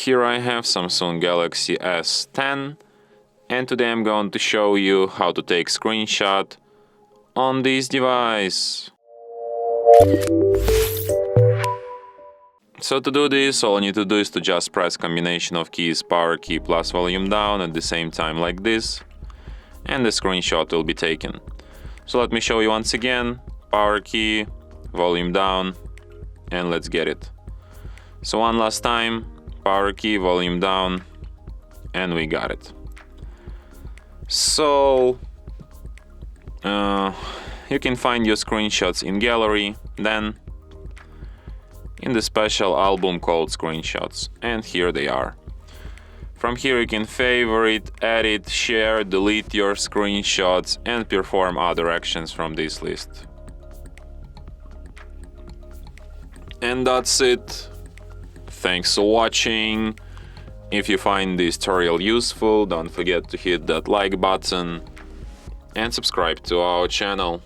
Here I have Samsung Galaxy S10, and today I'm going to show you how to take screenshot on this device. So to do this, all I need to do is to just press combination of keys power key plus volume down at the same time like this, and the screenshot will be taken. So let me show you once again, power key, volume down, and let's get it. So one last time, power key, volume down, and we got it. So you can find your screenshots in gallery, then in the special album called screenshots, and here they are. From here you can favorite, edit, share, delete your screenshots and perform other actions from this list. And that's it. Thanks for watching. If you find this tutorial useful, don't forget to hit that like button and subscribe to our channel.